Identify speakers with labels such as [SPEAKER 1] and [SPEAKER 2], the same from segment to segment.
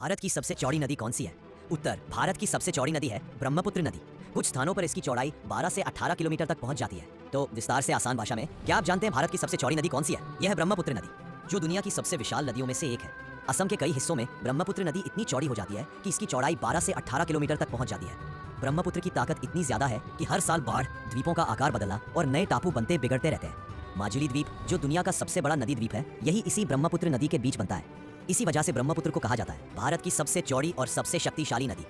[SPEAKER 1] भारत की सबसे चौड़ी नदी कौन सी है? उत्तर, भारत की सबसे चौड़ी नदी है ब्रह्मपुत्र नदी। कुछ स्थानों पर इसकी चौड़ाई 12 से 18 किलोमीटर तक पहुंच जाती है। तो विस्तार से आसान भाषा में, क्या आप जानते हैं भारत की सबसे चौड़ी नदी कौन सी है? यह है ब्रह्मपुत्र नदी, जो दुनिया की सबसे विशाल नदियों में से एक है। असम के कई हिस्सों में ब्रह्मपुत्र नदी इतनी चौड़ी हो जाती है कि इसकी चौड़ाई 12 से 18 किलोमीटर तक पहुंच जाती है। ब्रह्मपुत्र की ताकत इतनी ज्यादा है कि हर साल बाढ़, द्वीपों का आकार बदलना और नए टापू बनते बिगड़ते रहते हैं। माजुली द्वीप, जो दुनिया का सबसे बड़ा नदी द्वीप है, यही इसी ब्रह्मपुत्र नदी के बीच बनता है। इसी वजह से ब्रह्मपुत्र को कहा जाता है भारत की सबसे चौड़ी और सबसे शक्तिशाली नदी।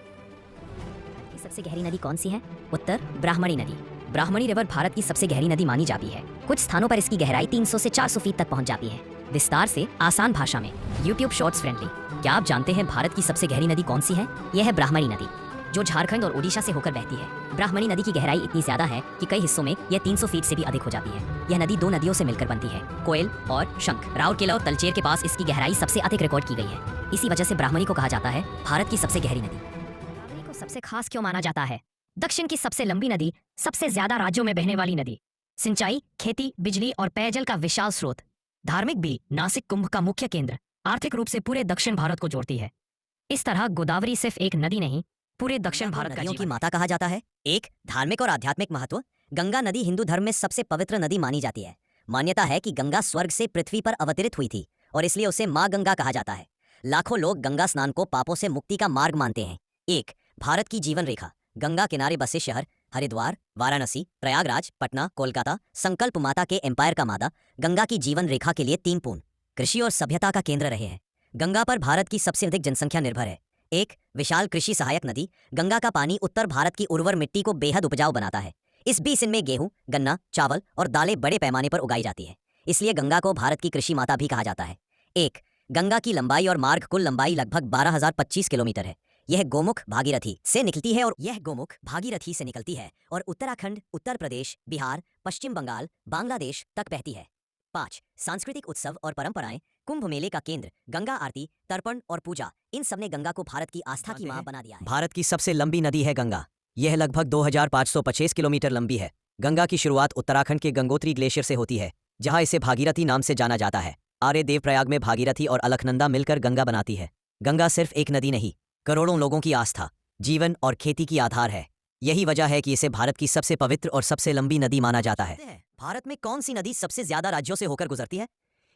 [SPEAKER 2] सबसे गहरी नदी कौन सी है? उत्तर, ब्राह्मणी नदी। ब्राह्मणी रिवर भारत की सबसे गहरी नदी मानी जाती है। कुछ स्थानों पर इसकी गहराई 300 से 400 फीट तक पहुंच जाती है। विस्तार से आसान भाषा में, YouTube शॉर्ट्स फ्रेंडली, क्या आप जानते हैं भारत की सबसे गहरी नदी कौन सी है? यह है ब्राह्मणी नदी, जो झारखंड और ओडिशा से होकर बहती है। ब्राह्मणी नदी की गहराई इतनी ज्यादा है कि कई हिस्सों में यह 300 फीट से भी अधिक हो जाती है। यह नदी दो नदियों से मिलकर बनती है, कोयल और शंख। राउरकेला और तलचेर के पास इसकी गहराई सबसे अधिक रिकॉर्ड की गई है। इसी वजह से ब्राह्मणी को कहा जाता है भारत की सबसे गहरी नदी। ब्राह्मणी को सबसे खास क्यों माना जाता है? दक्षिण की सबसे लंबी नदी, सबसे ज्यादा राज्यों में बहने वाली नदी, सिंचाई, खेती, बिजली और पेयजल का विशाल स्रोत, धार्मिक भी, नासिक कुंभ का मुख्य केंद्र, आर्थिक रूप से पूरे दक्षिण भारत को जोड़ती है। इस तरह गोदावरी सिर्फ एक नदी नहीं, पूरे दक्षिण भारत का
[SPEAKER 1] नदियों की
[SPEAKER 2] जीवन
[SPEAKER 1] माता कहा जाता है। एक, धार्मिक और आध्यात्मिक महत्व। गंगा नदी हिंदू धर्म में सबसे पवित्र नदी मानी जाती है। मान्यता है कि गंगा स्वर्ग से पृथ्वी पर अवतरित हुई थी और इसलिए उसे माँ गंगा कहा जाता है। लाखों लोग गंगा स्नान को पापों से मुक्ति का मार्ग मानते हैं। एक, भारत की जीवन रेखा। गंगा किनारे बसे शहर हरिद्वार, वाराणसी, प्रयागराज, पटना, कोलकाता संकल्प माता के एम्पायर का मादा गंगा की जीवन रेखा के लिए 3 पूर्ण कृषि और सभ्यता का केंद्र रहे हैं। गंगा पर भारत की सबसे अधिक जनसंख्या निर्भर है। एक, विशाल कृषि सहायक नदी। गंगा का पानी उत्तर भारत की उर्वर मिट्टी को बेहद उपजाऊ बनाता है। इस बेसिन में गेहूं, गन्ना, चावल और दालें बड़े पैमाने पर उगाई जाती है। इसलिए गंगा को भारत की कृषि माता भी कहा जाता है। एक, गंगा की लंबाई और मार्ग, कुल लंबाई लगभग 12,025 किलोमीटर है। यह गोमुख भागीरथी से निकलती है और उत्तराखंड, उत्तर प्रदेश, बिहार, पश्चिम बंगाल, बांग्लादेश तक बहती है। 5, सांस्कृतिक उत्सव और परंपराएं। कुंभ मेले का केंद्र, गंगा आरती, तर्पण और पूजा, इन सब ने गंगा को भारत की आस्था की मां बना दिया है। भारत की सबसे लंबी नदी है गंगा। यह लगभग 2525 किलोमीटर लंबी है। गंगा की शुरुआत उत्तराखंड के गंगोत्री ग्लेशियर से होती है, जहां इसे भागीरथी नाम से जाना जाता है। आर्य देवप्रयाग में भागीरथी और अलकनंदा मिलकर गंगा बनाती है। गंगा सिर्फ एक नदी नहीं, करोड़ों लोगों की आस्था, जीवन और खेती की आधार है। यही वजह है कि इसे भारत की सबसे पवित्र और सबसे लंबी नदी माना जाता है। भारत में कौन सी नदी सबसे ज्यादा राज्यों से होकर गुजरती है?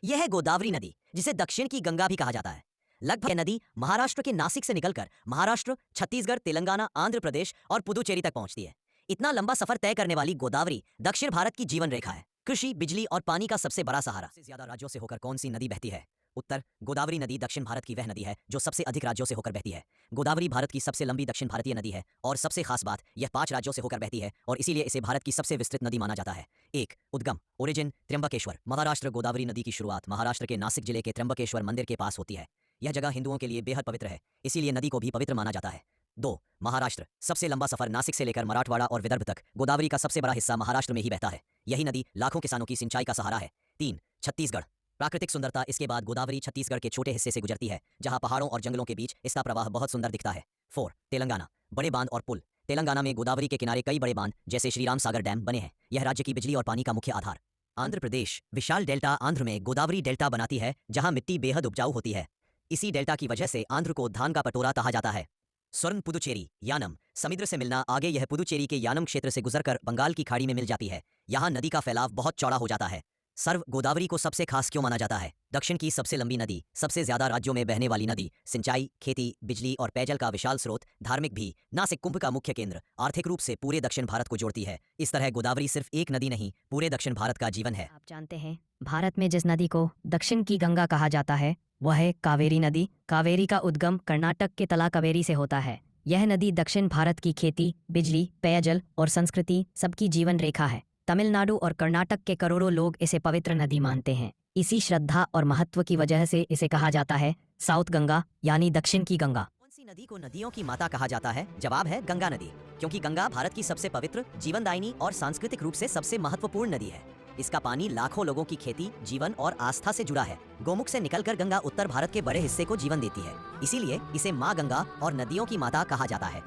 [SPEAKER 1] यह है गोदावरी नदी, जिसे दक्षिण की गंगा भी कहा जाता है। लगभग यह नदी महाराष्ट्र के नासिक से निकलकर महाराष्ट्र, छत्तीसगढ़, तेलंगाना, आंध्र प्रदेश और पुदुचेरी तक पहुंचती है। इतना लंबा सफर तय करने वाली गोदावरी दक्षिण भारत की जीवन रेखा है, कृषि, बिजली और पानी का सबसे बड़ा सहारा। सबसे ज्यादा राज्यों से होकर कौन सी नदी बहती है? उत्तर, गोदावरी नदी दक्षिण भारत की वह नदी है जो सबसे अधिक राज्यों से होकर बहती है। गोदावरी भारत की सबसे लंबी दक्षिण भारतीय नदी है और सबसे खास बात, यह 5 राज्यों से होकर बहती है और इसीलिए इसे भारत की सबसे विस्तृत नदी माना जाता है। एक, उद्गम, ओरिजिन, त्र्यंबकेश्वर, महाराष्ट्र। गोदावरी नदी की शुरुआत महाराष्ट्र के नासिक जिले के त्र्यंबकेश्वर मंदिर के पास होती है। यह जगह हिंदुओं के लिए बेहद पवित्र है, इसीलिए नदी को भी पवित्र माना जाता है। 2, महाराष्ट्र। सबसे लंबा सफर नासिक से लेकर मराठवाड़ा और विदर्भ तक। गोदावरी का सबसे बड़ा हिस्सा महाराष्ट्र में ही बहता है। यही नदी लाखों किसानों की सिंचाई का सहारा है। 3, छत्तीसगढ़। प्राकृतिक सुंदरता। इसके बाद गोदावरी छत्तीसगढ़ के छोटे हिस्से से गुजरती है, जहां पहाड़ों और जंगलों के बीच इसका प्रवाह बहुत सुंदर दिखता है। 4, तेलंगाना। बड़े बांध और पुल। तेलंगाना में गोदावरी के किनारे कई बड़े बांध जैसे श्रीराम सागर डैम बने हैं। यह राज्य की बिजली और पानी का मुख्य आधार। आंध्र प्रदेश। विशाल डेल्टा। आंध्र में गोदावरी डेल्टा बनाती है, जहां मिट्टी बेहद उपजाऊ होती है। इसी डेल्टा की वजह से आंध्र को धान का पटोरा कहा जाता है। स्वर्ण, पुदुचेरी, यानम। समुद्र से मिलना आगे यह पुदुचेरी के यानम क्षेत्र से गुजरकर बंगाल की खाड़ी में मिल जाती है। यहाँ नदी का फैलाव बहुत चौड़ा हो जाता है। सर्व, गोदावरी को सबसे खास क्यों माना जाता है? दक्षिण की सबसे लंबी नदी, सबसे ज्यादा राज्यों में बहने वाली नदी, सिंचाई, खेती, बिजली और पेयजल का विशाल स्रोत, धार्मिक भी, नासिक कुंभ का मुख्य केंद्र, आर्थिक रूप से पूरे दक्षिण भारत को जोड़ती है। इस तरह गोदावरी सिर्फ एक नदी नहीं, पूरे दक्षिण भारत का जीवन है।
[SPEAKER 2] आप जानते हैं भारत में जिस नदी को दक्षिण की गंगा कहा जाता है वह है कावेरी नदी। कावेरी का उद्गम कर्नाटक के तलाकावेरी से होता है। यह नदी दक्षिण भारत की खेती, बिजली, पेयजल और संस्कृति सबकी जीवन रेखा है। तमिलनाडु और कर्नाटक के करोड़ों लोग इसे पवित्र नदी मानते हैं। इसी श्रद्धा और महत्व की वजह से इसे कहा जाता है साउथ गंगा, यानी दक्षिण की गंगा।
[SPEAKER 1] कौन सी नदी को नदियों की माता कहा जाता है? जवाब है गंगा नदी, क्योंकि गंगा भारत की सबसे पवित्र, जीवनदायिनी और सांस्कृतिक रूप से सबसे महत्वपूर्ण नदी है। इसका पानी लाखों लोगों की खेती, जीवन और आस्था से जुड़ा है। गोमुख से निकलकर गंगा उत्तर भारत के बड़े हिस्से को जीवन देती है, इसीलिए इसे माँ गंगा और नदियों की माता कहा जाता है।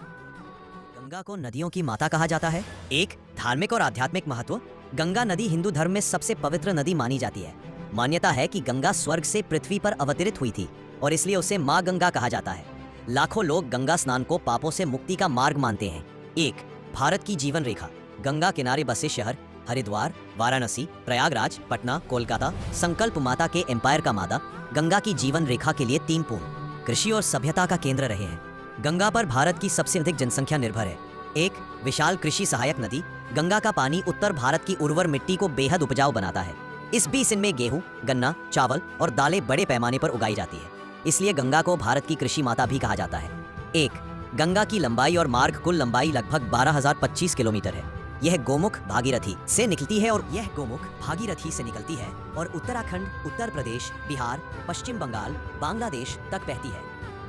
[SPEAKER 1] गंगा को नदियों की माता कहा जाता है। एक, धार्मिक और आध्यात्मिक महत्व। गंगा नदी हिंदू धर्म में सबसे पवित्र नदी मानी जाती है। मान्यता है कि गंगा स्वर्ग से पृथ्वी पर अवतरित हुई थी और इसलिए उसे माँ गंगा कहा जाता है। लाखों लोग गंगा स्नान को पापों से मुक्ति का मार्ग मानते हैं। 1. भारत की जीवन रेखा। गंगा किनारे बसे शहर हरिद्वार, वाराणसी, प्रयागराज, पटना, कोलकाता, संकल्प माता के एम्पायर का मादा गंगा की जीवन रेखा के लिए 3 पूर्ण कृषि और सभ्यता का केंद्र रहे हैं। गंगा पर भारत की सबसे अधिक जनसंख्या निर्भर है। 1. विशाल कृषि सहायक नदी। गंगा का पानी उत्तर भारत की उर्वर मिट्टी को बेहद उपजाऊ बनाता है। इस बेसिन में गेहूं, गन्ना, चावल और दालें बड़े पैमाने पर उगाई जाती है, इसलिए गंगा को भारत की कृषि माता भी कहा जाता है। 1. गंगा की लंबाई और मार्ग। कुल लंबाई लगभग 12,025 किलोमीटर है। यह गोमुख भागीरथी से निकलती है और उत्तराखंड, उत्तर प्रदेश, बिहार, पश्चिम बंगाल, बांग्लादेश तक बहती है।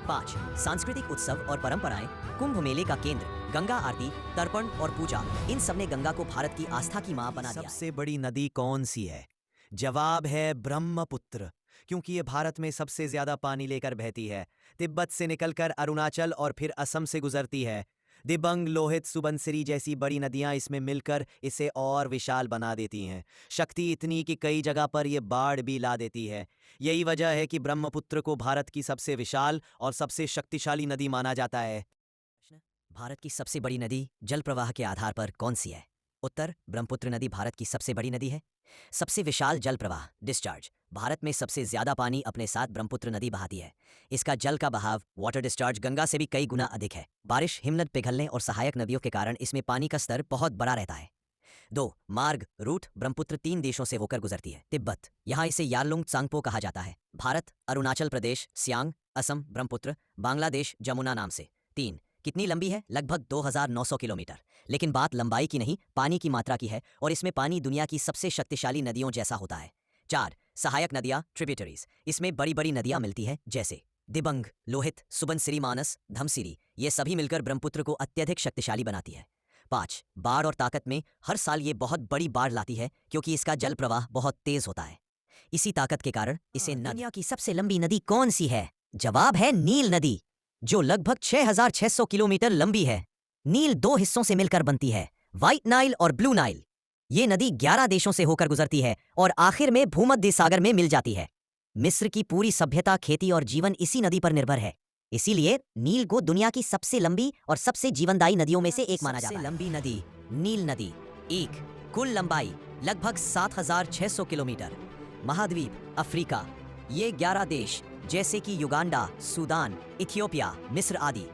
[SPEAKER 1] 5. सांस्कृतिक उत्सव और परंपराएं। कुंभ मेले का केंद्र, गंगा आरती, तर्पण और पूजा, इन सब ने गंगा को भारत की आस्था की मां बना दिया है।
[SPEAKER 3] सबसे बड़ी नदी कौन सी है? जवाब है ब्रह्मपुत्र, क्योंकि ये भारत में सबसे ज्यादा पानी लेकर बहती है। तिब्बत से निकलकर अरुणाचल और फिर असम से गुजरती है। दिबंग, लोहित, सुबनसिरी जैसी बड़ी नदियां इसमें मिलकर इसे और विशाल बना देती हैं। शक्ति इतनी कि कई जगह पर ये बाढ़ भी ला देती है। यही वजह है कि ब्रह्मपुत्र को भारत की सबसे विशाल और सबसे शक्तिशाली नदी माना जाता है।
[SPEAKER 1] भारत की सबसे बड़ी नदी जल प्रवाह के आधार पर कौन सी है? उत्तर, ब्रह्मपुत्र नदी भारत की सबसे बड़ी नदी है। सबसे विशाल जल प्रवाह डिस्चार्ज। भारत में सबसे ज्यादा पानी अपने साथ ब्रह्मपुत्र नदी बहाती है। इसका जल का बहाव वाटर डिस्चार्ज गंगा से भी कई गुना अधिक है। बारिश, हिमनद पिघलने और सहायक नदियों के कारण इसमें पानी का स्तर बहुत बड़ा रहता है। 2. मार्ग रूट। ब्रह्मपुत्र 3 देशों से होकर गुजरती है। तिब्बत, यहाँ इसे यारलुंग त्सांगपो कहा जाता है। भारत, अरुणाचल प्रदेश, सियांग, असम, ब्रह्मपुत्र, बांग्लादेश, जमुना नाम से। 3. कितनी लंबी है? लगभग 2,900 किलोमीटर। लेकिन बात लंबाई की नहीं, पानी की मात्रा की है, और इसमें पानी दुनिया की सबसे शक्तिशाली नदियों जैसा होता है। 4. सहायक नदियां ट्रिब्यूटरीज। इसमें बड़ी बड़ी नदियां मिलती है, जैसे दिबंग, लोहित, सुबनसिरी, मानस, धमसिरी। ये सभी मिलकर ब्रह्मपुत्र को अत्यधिक शक्तिशाली बनाती है। 5. बाढ़ और ताकत में। हर साल ये बहुत बड़ी बाढ़ लाती है, क्योंकि इसका जल प्रवाह बहुत तेज होता है। इसी ताकत के कारण इसे दुनिया की सबसे लंबी नदी कौन सी है? जवाब है नील नदी, जो लगभग 6,600 किलोमीटर लंबी है। नील 2 हिस्सों से मिलकर बनती है, व्हाइट नाइल और ब्लू नाइल। ये नदी 11 देशों से होकर गुजरती है और आखिर में भूमध्य सागर में मिल जाती है। मिस्र की पूरी सभ्यता, खेती और जीवन इसी नदी पर निर्भर है। इसीलिए नील को दुनिया की सबसे लंबी और सबसे जीवनदायी नदियों में से एक माना जाता है। लंबी नदी नील नदी। 1. कुल लंबाई लगभग 7,600 किलोमीटर। महाद्वीप अफ्रीका। ये 11 देश जैसे कि युगांडा, सूडान, इथियोपिया, मिस्र आदि।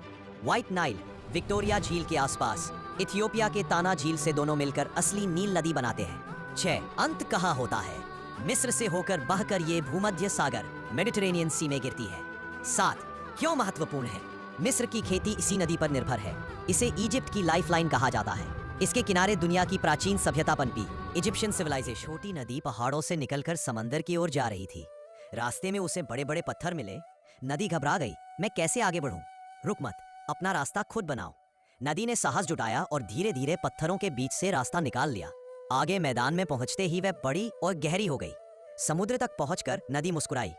[SPEAKER 1] व्हाइट नाइल विक्टोरिया झील के आसपास, इथियोपिया के ताना झील से दोनों मिलकर असली नील नदी बनाते हैं। 6. अंत कहाँ होता है? मिस्र से होकर बहकर ये भूमध्य सागर मेडिटेरेनियन सी में गिरती है। 7. क्यों महत्वपूर्ण है? मिस्र की खेती इसी नदी पर निर्भर है। इसे इजिप्ट की लाइफलाइन कहा जाता है। इसके किनारे दुनिया की प्राचीन सभ्यता पनपी, इजिप्शियन सिविलाइजेशन। छोटी नदी पहाड़ों से निकलकर समंदर की ओर जा रही थी। रास्ते में उसे बड़े बड़े पत्थर मिले। नदी घबरा गई, मैं कैसे आगे बढ़ूं? रुक मत, अपना रास्ता खुद बनाओ। नदी ने साहस जुटाया और धीरे धीरे पत्थरों के बीच से रास्ता निकाल लिया। आगे मैदान में पहुंचते ही वह बड़ी और गहरी हो गई। समुद्र तक पहुंचकर नदी मुस्कुराई।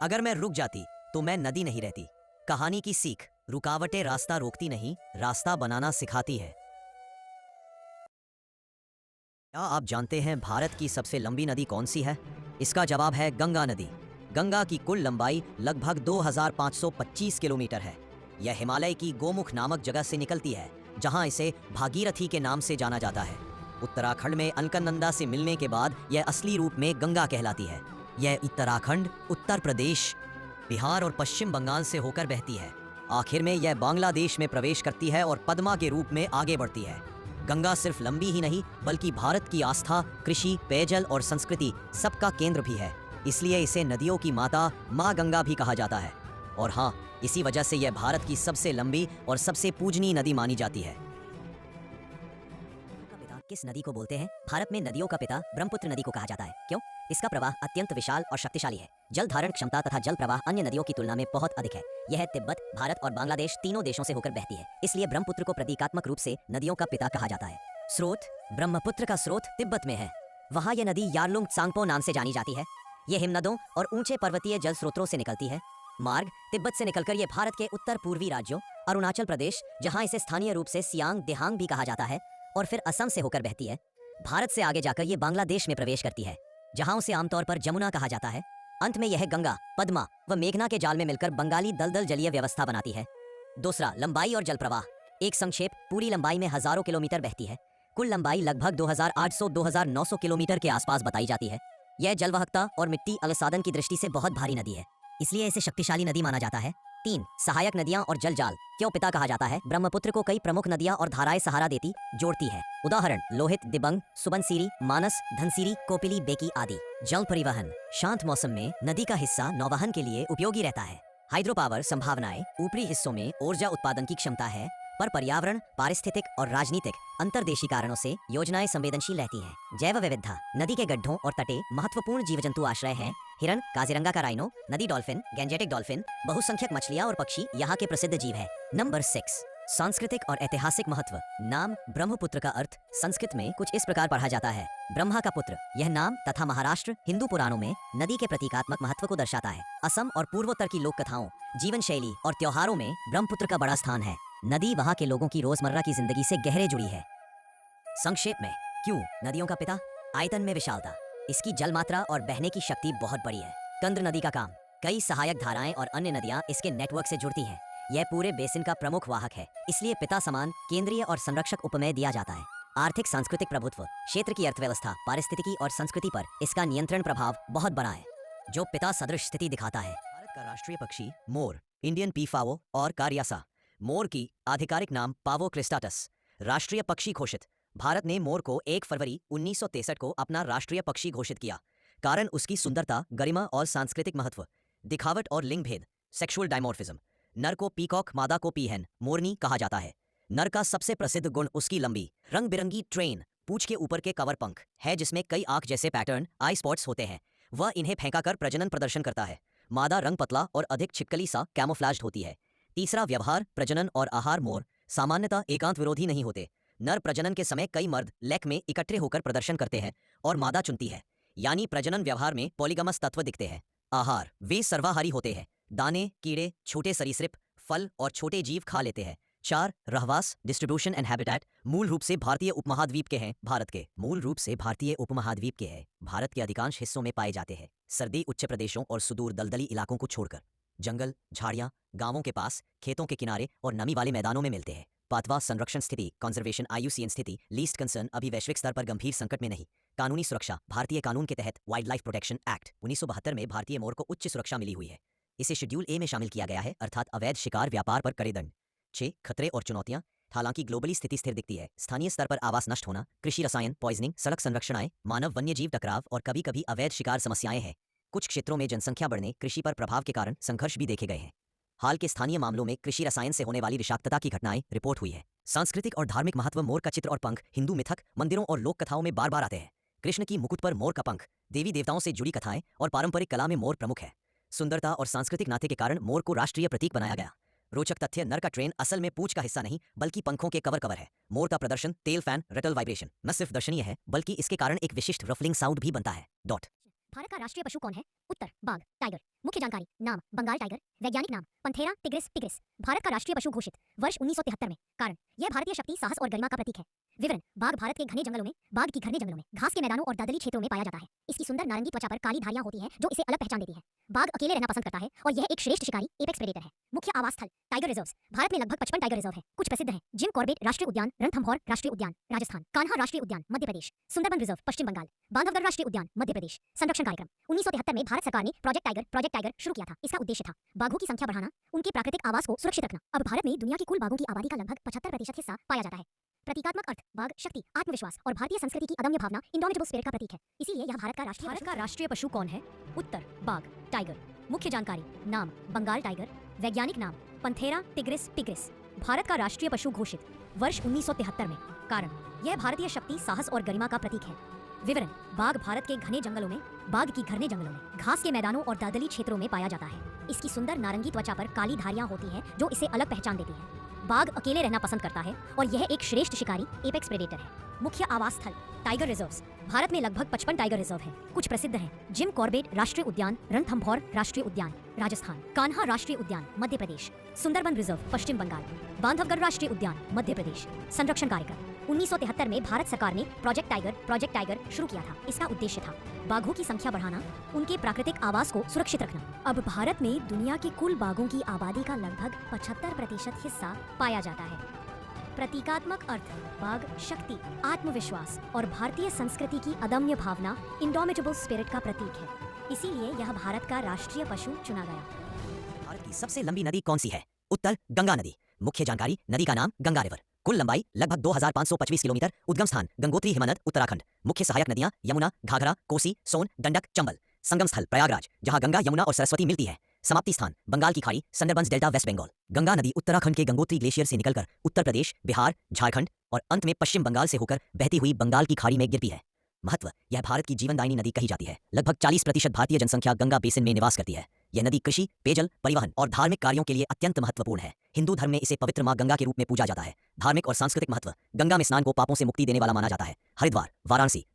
[SPEAKER 1] अगर मैं रुक जाती तो मैं नदी नहीं रहती। कहानी की सीख, रुकावटें रास्ता रोकती नहीं, रास्ता बनाना सिखाती है। क्या आप जानते हैं भारत की सबसे लंबी नदी कौन सी है? इसका जवाब है गंगा नदी। गंगा की कुल लंबाई लगभग 2,525 किलोमीटर है। यह हिमालय की गोमुख नामक जगह से निकलती है, जहां इसे भागीरथी के नाम से जाना जाता है। उत्तराखंड में अलकनंदा से मिलने के बाद यह असली रूप में गंगा कहलाती है। यह उत्तराखंड, उत्तर प्रदेश, बिहार और पश्चिम बंगाल से होकर बहती है। आखिर में यह बांग्लादेश में प्रवेश करती है और पद्मा के रूप में आगे बढ़ती है। गंगा सिर्फ लंबी ही नहीं, बल्कि भारत की आस्था, कृषि, पेयजल और संस्कृति सबका केंद्र भी है। इसलिए इसे नदियों की माता, माँ गंगा भी कहा जाता है। और हाँ, इसी वजह से यह भारत की सबसे लंबी और सबसे पूजनीय नदी मानी जाती है। पिता किस नदी को बोलते हैं? भारत में नदियों का पिता ब्रह्मपुत्र नदी को कहा जाता है। क्यों? इसका प्रवाह अत्यंत विशाल और शक्तिशाली है। जल धारण क्षमता तथा जल प्रवाह अन्य नदियों की तुलना में बहुत अधिक है। यह तिब्बत, भारत और बांग्लादेश तीनों देशों से होकर बहती है। इसलिए ब्रह्मपुत्र को प्रतीकात्मक रूप से नदियों का पिता कहा जाता है। स्रोत, ब्रह्मपुत्र का स्रोत तिब्बत में है। वहाँ यह नदी यारलुंग त्सांगपो नाम से जानी जाती है। ये हिमनदों और ऊंचे पर्वतीय जल स्रोतों से निकलती है। मार्ग, तिब्बत से निकलकर ये भारत के उत्तर पूर्वी राज्यों अरुणाचल प्रदेश, जहाँ इसे स्थानीय रूप से सियांग दिहांग भी कहा जाता है, और फिर असम से होकर बहती है। भारत से आगे जाकर ये बांग्लादेश में प्रवेश करती है, जहाँ उसे आमतौर पर जमुना कहा जाता है। अंत में यह गंगा, पद्मा व मेघना के जाल में मिलकर बंगाली दलदल जलीय व्यवस्था बनाती है। दूसरा, लंबाई और जल प्रवाह। एक संक्षेप पूरी लंबाई में हजारों किलोमीटर बहती है। कुल लंबाई लगभग 2800-2900 किलोमीटर के आसपास बताई जाती है। यह जलवाहकता और मिट्टी अवसादन की दृष्टि से बहुत भारी नदी है, इसलिए इसे शक्तिशाली नदी माना जाता है। 3. सहायक नदियां और जलजाल। क्यों पिता कहा जाता है? ब्रह्मपुत्र को कई प्रमुख नदियां और धाराएं सहारा देती जोड़ती है। उदाहरण, लोहित, दिबंग, सुबनसिरी, मानस, धनसिरी, कोपिली, बेकी आदि। जल परिवहन। शांत मौसम में नदी का हिस्सा नौवहन के लिए उपयोगी रहता है। हाइड्रो पावर संभावनाएं। ऊपरी हिस्सों में ऊर्जा उत्पादन की क्षमता है, पर पर्यावरण, पारिस्थितिक और राजनीतिक अंतर्देशीय कारणों से योजनाएं संवेदनशील रहती हैं। जैव विविधता। नदी के गड्ढों और तटे महत्वपूर्ण जीव जंतु आश्रय हैं। हिरन, काजीरंगा का राइनो, नदी डॉल्फिन, गैंजेटिक डॉल्फिन, बहुसंख्यक मछलियां और पक्षी यहाँ के प्रसिद्ध जीव है। नंबर 6, सांस्कृतिक और ऐतिहासिक महत्व। नाम ब्रह्मपुत्र का अर्थ संस्कृत में कुछ इस प्रकार पढ़ा जाता है, ब्रह्मा का पुत्र। यह नाम तथा महाराष्ट्र हिंदू पुराणों में नदी के प्रतीकात्मक महत्व को दर्शाता है। असम और पूर्वोत्तर की लोक कथाओं, जीवन शैली और त्योहारों में ब्रह्मपुत्र का बड़ा स्थान है। नदी वहाँ के लोगों की रोजमर्रा की जिंदगी से गहरे जुड़ी है। संक्षेप में, क्यों नदियों का पिता? आयतन में विशालता, इसकी जल मात्रा और बहने की शक्ति बहुत बड़ी है। कंद्र नदी का काम। कई सहायक धाराएं और अन्य नदियां इसके नेटवर्क से जुड़ती हैं। यह पूरे बेसिन का प्रमुख वाहक है, इसलिए पिता समान केंद्रीय और संरक्षक उपमेय दिया जाता है। आर्थिक सांस्कृतिक प्रभुत्व। क्षेत्र की अर्थव्यवस्था, पारिस्थितिकी और संस्कृति पर इसका नियंत्रण प्रभाव बहुत बड़ा है, जो पिता सदृश स्थिति दिखाता है। भारत का राष्ट्रीय पक्षी मोर, इंडियन पीफाओ और कारियासा। मोर की आधिकारिक नाम पावो क्रिस्टाटस। राष्ट्रीय पक्षी घोषित। भारत ने मोर को 1 फरवरी 1963 को अपना राष्ट्रीय पक्षी घोषित किया। कारण उसकी सुंदरता, गरिमा और सांस्कृतिक महत्व। दिखावट और लिंग भेद, सेक्सुअल डायमॉर्फिज्म। नर को पीकॉक, मादा को पीहन, मोरनी कहा जाता है। नर का सबसे प्रसिद्ध गुण उसकी लंबी, रंग बिरंगी ट्रेन, पूंछ के ऊपर के कवर पंख है जिसमें कई आंख जैसे पैटर्न, आई स्पॉट्स होते हैं। वह इन्हें फेंकाकर प्रजनन प्रदर्शन करता है। मादा रंग पतला और अधिक छिपकली सा कैमोफ्लेज्ड होती है। तीसरा, व्यवहार, प्रजनन और आहार। मोर सामान्यतः एकांत विरोधी नहीं होते। नर प्रजनन के समय कई मर्द लेक में इकट्ठे होकर प्रदर्शन करते हैं और मादा चुनती है, यानी प्रजनन व्यवहार में पॉलीगमस तत्व दिखते हैं। आहार, वे सर्वाहारी होते हैं। दाने, कीड़े, छोटे सरीसृप, फल और छोटे जीव खा लेते हैं। 4, रहवास, डिस्ट्रीब्यूशन एंड हैबिटेट। मूल रूप से भारतीय उपमहाद्वीप के हैं। भारत के अधिकांश हिस्सों में पाए जाते हैं। सर्दी उच्च प्रदेशों और सुदूर दलदली इलाकों को छोड़कर जंगल, झाड़ियां, गांवों के पास, खेतों के किनारे और नमी वाले मैदानों में मिलते हैं। 5वां, संरक्षण स्थिति, कंजर्वेशन, IUCN स्थिति, लीस्ट कंसर्न, अभी वैश्विक स्तर पर गंभीर संकट में नहीं। कानूनी सुरक्षा। भारतीय कानून के तहत वाइल्ड लाइफ प्रोटेक्शन एक्ट 1972 में भारतीय मोर को उच्च सुरक्षा मिली हुई है। इसे शेड्यूल ए में शामिल किया गया है, अर्थात अवैध शिकार व्यापार पर कड़े दंड। 6, खतरे और चुनौतियां। हालांकि ग्लोबली स्थिति स्थिर दिखती है, स्थानीय स्तर पर आवास नष्ट होना, कृषि रसायन पॉइजनिंग, सड़क संरक्षणाएं, मानव वन्य जीव टकराव और कभी कभी अवैध शिकार समस्याएं हैं। कुछ क्षेत्रों में जनसंख्या बढ़ने, कृषि पर प्रभाव के कारण संघर्ष भी देखे गए हैं। हाल के स्थानीय मामलों में कृषि रसायन से होने वाली विषाक्तता की घटनाएं रिपोर्ट हुई है। सांस्कृतिक और धार्मिक महत्व। मोर का चित्र और पंख हिंदू मिथक, मंदिरों और लोक कथाओं में बार बार आते हैं। कृष्ण की मुकुट पर मोर का पंख, देवी देवताओं से जुड़ी कथाएं और पारंपरिक कला में मोर प्रमुख है। सुंदरता और सांस्कृतिक नाते के कारण मोर को राष्ट्रीय प्रतीक बनाया गया। रोचक तथ्य, नर का ट्रेन असल में पूंछ का हिस्सा नहीं बल्कि पंखों के कवर है। मोर का प्रदर्शन, टेल फैन, रटल वाइब्रेशन, न सिर्फ दर्शनीय है बल्कि इसके कारण एक विशिष्ट रफलिंग साउंड भी बनता है।
[SPEAKER 2] भारत का राष्ट्रीय पशु कौन है? उत्तर, बाघ, टाइगर। मुख्य जानकारी। नाम, बंगाल टाइगर। वैज्ञानिक नाम, पंथेरा टिग्रिस पिग्रिस। भारत का राष्ट्रीय पशु घोषित वर्ष 1973 में। कारण, यह भारतीय शक्ति, साहस और गरिमा का प्रतीक है। विवरण, बाघ भारत के घने जंगलों में, बाघ की घने जंगलों में, घास के मैदानों और दलदली क्षेत्रों में पाया जाता है। इसकी सुंदर नारंगी त्वचा पर काली धारियां होती हैं जो इसे अलग पहचान देती है। बाघ अकेले रहना पसंद करता है और यह एक श्रेष्ठ शिकारी, एपेक्स प्रेडेटर है। मुख्य आवास स्थल, टाइगर रिजर्व्स। भारत में लगभग 55 टाइगर रिजर्व है। कुछ प्रसिद्ध हैं: जिम कॉर्बेट राष्ट्रीय उद्यान, रणथंभौर राष्ट्रीय उद्यान, राजस्थान; कान्हा राष्ट्रीय उद्यान, मध्य प्रदेश; सुंदरबन रिजर्व, पश्चिम बंगाल; बांधवगढ़ राष्ट्रीय उद्यान, मध्य प्रदेश। संरक्षण कार्यक्रम। 1973 में भारत सरकार ने प्रोजेक्ट टाइगर शुरू किया था। इसका उद्देश्य था बाघों की संख्या बढ़ाना, उनके प्राकृतिक आवास को सुरक्षित रखना। अब भारत में दुनिया की कुल बाघों की आबादी का लगभग 75% हिस्सा पाया जाता है। प्रतीकात्मक अर्थ, बाघ शक्ति, आत्मविश्वास और भारतीय संस्कृति की अदम्य भावना, इंडोमिटेबल स्पिरिट का प्रतीक है। इसीलिए यह भारत का राष्ट्रीय पशु कौन है? उत्तर, बाघ, टाइगर। मुख्य जानकारी। नाम, बंगाल टाइगर। वैज्ञानिक नाम, पंथेरा टिग्रिस पिग्रिस। भारत का राष्ट्रीय पशु घोषित वर्ष 1973 में। कारण, यह भारतीय शक्ति, साहस और गरिमा का प्रतीक है। विवरण, बाघ भारत के घने जंगलों में, बाघ की घने जंगलों में, घास के मैदानों और दलदली क्षेत्रों में पाया जाता है। इसकी सुंदर नारंगी त्वचा पर काली धारियां होती हैं जो इसे अलग पहचान देती हैं। बाघ अकेले रहना पसंद करता है और यह एक श्रेष्ठ शिकारी, एपेक्स प्रेडेटर है। मुख्य आवास स्थल, टाइगर रिजर्व्स। भारत में लगभग 55 टाइगर रिजर्व हैं। कुछ प्रसिद्ध हैं: जिम कॉर्बेट राष्ट्रीय उद्यान, रणथंभौर राष्ट्रीय उद्यान, राजस्थान; कान्हा राष्ट्रीय उद्यान, मध्य प्रदेश; सुंदरबन रिजर्व, पश्चिम बंगाल; बांधवगढ़ राष्ट्रीय उद्यान, मध्य प्रदेश। संरक्षण कार्यक्रम। 1973 में भारत सरकार ने प्रोजेक्ट टाइगर शुरू किया था। इसका उद्देश्य था बाघों की संख्या बढ़ाना, उनके प्राकृतिक आवास को सुरक्षित रखना। अब भारत में दुनिया की कुल बाघों की आबादी का लगभग 75% हिस्सा पाया जाता है। प्रतीकात्मक अर्थ: बाघ शक्ति, आत्मविश्वास और भारतीय संस्कृति की अदम्य भावना, इंडोमिटेबल स्पिरिट का प्रतीक है। इसीलिए यह भारत का राष्ट्रीय पशु चुना गया।
[SPEAKER 1] भारत की सबसे लंबी नदी कौन सी है? उत्तर, गंगा नदी। मुख्य जानकारी: नदी का नाम गंगा रिवर। कुल लंबाई लगभग 2525 किलोमीटर। उद्गम स्थान: गंगोत्री हिमनद, उत्तराखंड। मुख्य सहायक नदियां: यमुना, घाघरा, कोसी, सोन, गंडक, चंबल। संगम स्थल: प्रयागराज, जहां गंगा, यमुना और सरस्वती मिलती है। समाप्ति स्थान: बंगाल की खाड़ी, सुंदरबंस डेल्टा, वेस्ट बंगाल। गंगा नदी उत्तराखंड के गंगोत्री ग्लेशियर से निकलकर उत्तर प्रदेश, बिहार, झारखंड और अंत में पश्चिम बंगाल से होकर बहती हुई बंगाल की खाड़ी में गिरती है। महत्व: यह भारत की जीवनदायिनी नदी कही जाती है। लगभग 40% भारतीय जनसंख्या गंगा बेसिन में निवास करती है। यह नदी कृषि, पेयजल, परिवहन और धार्मिक कार्यों के लिए अत्यंत महत्वपूर्ण है। हिंदू धर्म में इसे पवित्र मां गंगा के रूप में पूजा जाता है। धार्मिक और सांस्कृतिक महत्व: गंगा में स्नान को पापों से मुक्ति देने वाला माना जाता है। हरिद्वार, वाराणसी,